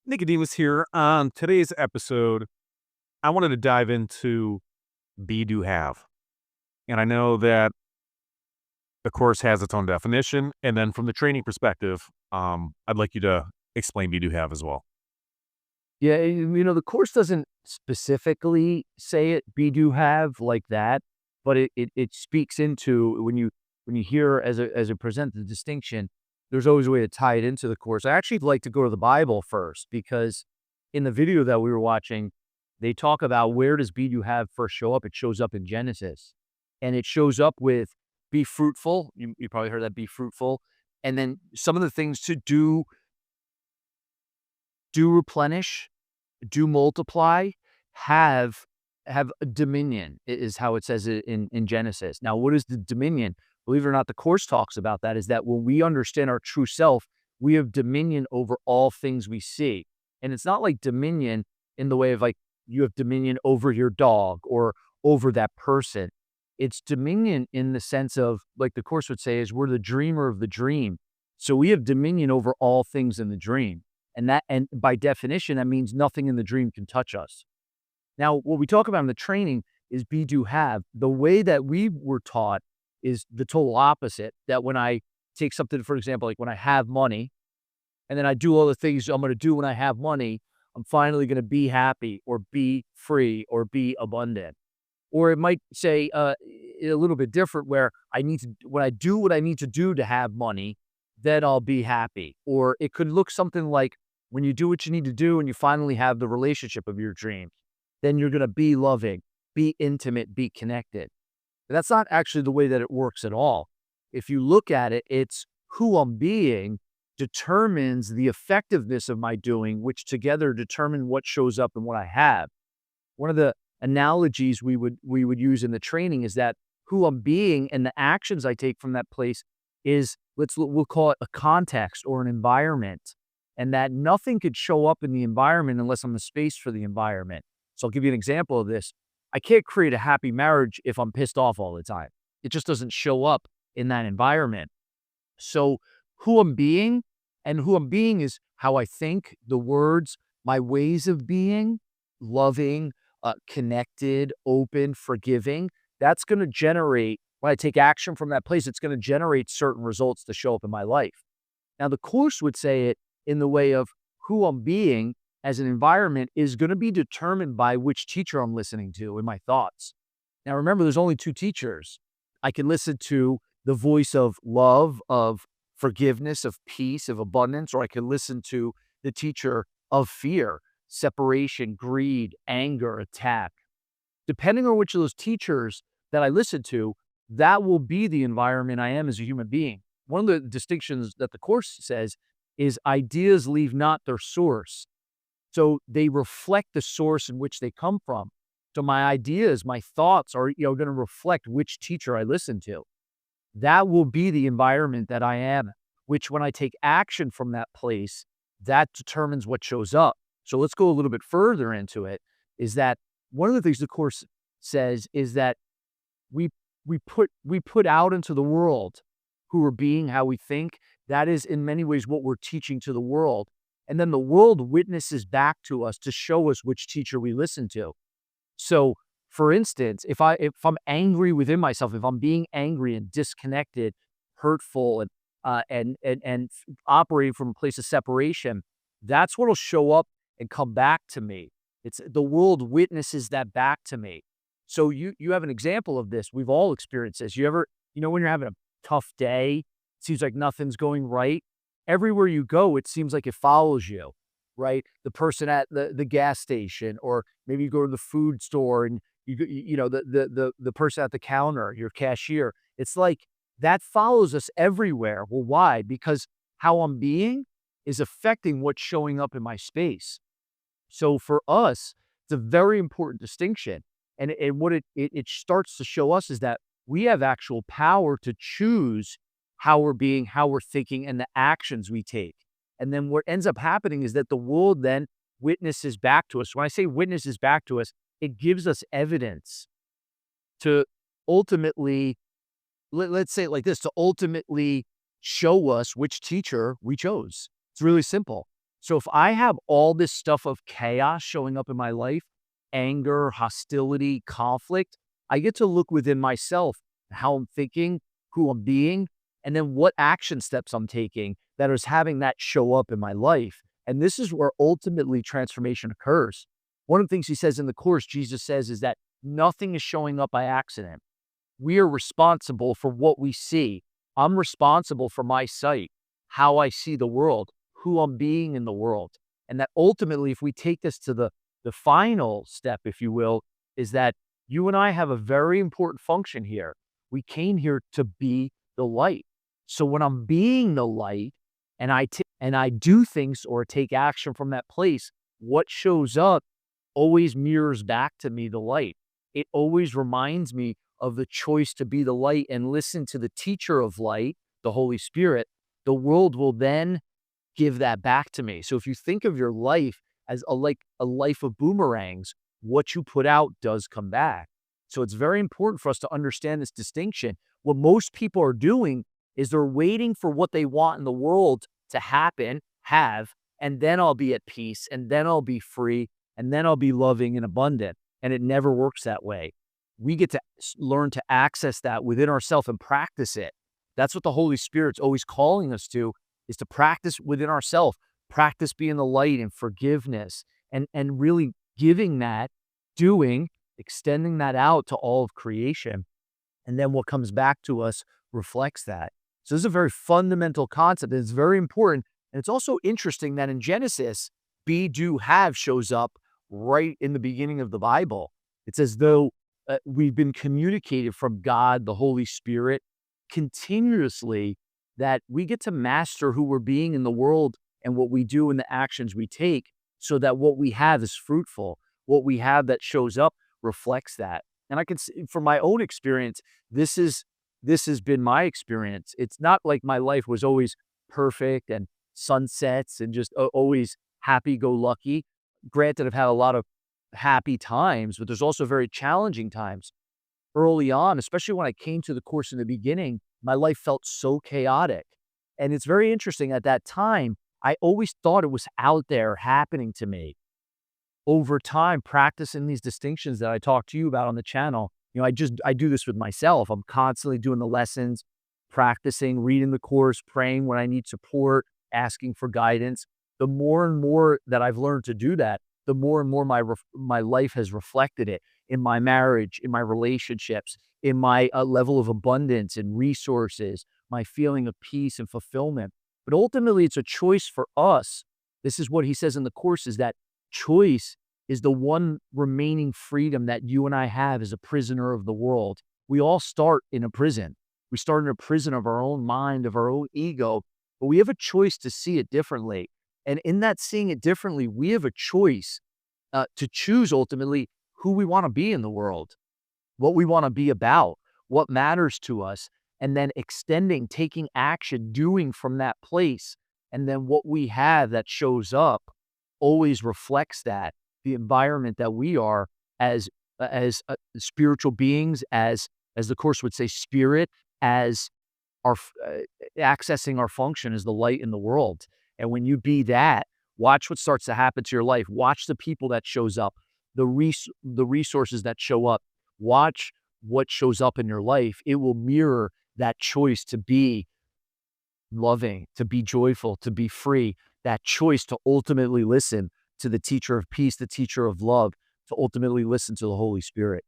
Nicodemus here. On today's episode, I wanted to dive into be, do, have. And I know that the course has its own definition. And then from the training perspective, I'd like you to explain be, do, have as well. Yeah, the course doesn't specifically say it, be, do, have like that, but it speaks into when you hear as it present the distinction, there's always a way to tie it into the course. I actually like to go to the Bible first because in the video that we were watching, they talk about where does be, do, have first show up. It shows up in Genesis, and it shows up with be fruitful. You probably heard that, be fruitful, and then some of the things to do replenish, do multiply, have have a dominion is how it says it in Genesis. Now, what is the dominion? Believe it or not, the course talks about that, is that when we understand our true self, we have dominion over all things we see. And it's not like dominion in the way of like you have dominion over your dog or over that person. It's dominion in the sense of, like the course would say, is we're the dreamer of the dream. So we have dominion over all things in the dream. And by definition, that means nothing in the dream can touch us. Now, what we talk about in the training is be, do, have. The way that we were taught is the total opposite. That when I take something, for example, like when I have money, and then I do all the things I'm going to do when I have money, I'm finally going to be happy or be free or be abundant. Or it might say a little bit different where when I do what I need to do to have money, then I'll be happy. Or it could look something like when you do what you need to do and you finally have the relationship of your dreams, then you're going to be loving, be intimate, be connected. But that's not actually the way that it works at all. If you look at it, it's who I'm being determines the effectiveness of my doing, which together determine what shows up and what I have. One of the analogies we would use in the training is that who I'm being and the actions I take from that place is, we'll call it a context or an environment, and that nothing could show up in the environment unless I'm the space for the environment. So I'll give you an example of this. I can't create a happy marriage if I'm pissed off all the time. It just doesn't show up in that environment. So who I'm being, and who I'm being is how I think, the words, my ways of being, loving, connected, open, forgiving. That's going to generate, when I take action from that place, it's going to generate certain results to show up in my life. Now, the course would say it in the way of who I'm being as an environment is going to be determined by which teacher I'm listening to in my thoughts. Now, remember, there's only two teachers. I can listen to the voice of love, of forgiveness, of peace, of abundance, or I can listen to the teacher of fear, separation, greed, anger, attack. Depending on which of those teachers that I listen to, that will be the environment I am as a human being. One of the distinctions that the course says is ideas leave not their source. So they reflect the source in which they come from. So my ideas, my thoughts are, going to reflect which teacher I listen to. That will be the environment that I am, which when I take action from that place, that determines what shows up. So let's go a little bit further into it, is that one of the things the course says is that we put out into the world who we're being, how we think. That is in many ways what we're teaching to the world. And then the world witnesses back to us to show us which teacher we listen to. So for instance, if I'm angry within myself, if I'm being angry and disconnected, hurtful, and operating from a place of separation, that's what'll show up and come back to me. It's the world witnesses that back to me. So you have an example of this. We've all experienced this. You ever, when you're having a tough day, it seems like nothing's going right. Everywhere you go, it seems like it follows you, right? The person at the gas station, or maybe you go to the food store and the person at the counter, your cashier. It's like that follows us everywhere. Well, why? Because how I'm being is affecting what's showing up in my space. So for us, it's a very important distinction. And what it starts to show us is that we have actual power to choose how we're being, how we're thinking, and the actions we take. And then what ends up happening is that the world then witnesses back to us. When I say witnesses back to us, it gives us evidence to ultimately, let's say it like this, to ultimately show us which teacher we chose. It's really simple. So if I have all this stuff of chaos showing up in my life, anger, hostility, conflict, I get to look within myself, how I'm thinking, who I'm being, and then what action steps I'm taking that is having that show up in my life. And this is where ultimately transformation occurs. One of the things he says in the course, Jesus says, is that nothing is showing up by accident. We are responsible for what we see. I'm responsible for my sight, how I see the world, who I'm being in the world. And that ultimately, if we take this to the final step, if you will, is that you and I have a very important function here. We came here to be the light. So when I'm being the light and I do things or take action from that place, what shows up always mirrors back to me the light. It always reminds me of the choice to be the light and listen to the teacher of light, the Holy Spirit. The world will then give that back to me. So if you think of your life as a life of boomerangs, what you put out does come back. So it's very important for us to understand this distinction. What most people are doing is they're waiting for what they want in the world to happen, have, and then I'll be at peace, and then I'll be free, and then I'll be loving and abundant. And it never works that way. We get to learn to access that within ourselves and practice it. That's what the Holy Spirit's always calling us to, is to practice within ourselves, practice being the light and forgiveness, and really giving that, doing, extending that out to all of creation. And then what comes back to us reflects that. So this is a very fundamental concept. And it's very important. And it's also interesting that in Genesis, be, do, have shows up right in the beginning of the Bible. It's as though we've been communicated from God, the Holy Spirit, continuously, that we get to master who we're being in the world and what we do and the actions we take, so that what we have is fruitful. What we have that shows up reflects that. And I can see from my own experience, this has been my experience. It's not like my life was always perfect and sunsets and just always happy-go-lucky. Granted, I've had a lot of happy times, but there's also very challenging times. Early on, especially when I came to the course in the beginning, my life felt so chaotic. And it's very interesting, at that time, I always thought it was out there happening to me. Over time, practicing these distinctions that I talk to you about on the channel, I do this with myself. I'm constantly doing the lessons, practicing, reading the course, praying when I need support, asking for guidance. The more and more that I've learned to do that, the more and more my life has reflected it in my marriage, in my relationships, in my level of abundance and resources, my feeling of peace and fulfillment. But ultimately, it's a choice for us. This is what he says in the course, is that choice is the one remaining freedom that you and I have as a prisoner of the world. We all start in a prison. We start in a prison of our own mind, of our own ego, but we have a choice to see it differently. And in that seeing it differently, we have a choice to choose ultimately who we want to be in the world, what we want to be about, what matters to us, and then extending, taking action, doing from that place. And then what we have that shows up always reflects that, the environment that we are as spiritual beings, as the course would say, spirit, as accessing our function as the light in the world. And when you be that, watch what starts to happen to your life. Watch the people that shows up, the resources that show up. Watch what shows up in your life. It will mirror that choice to be loving, to be joyful, to be free. That choice to ultimately listen to the teacher of peace, the teacher of love, to ultimately listen to the Holy Spirit.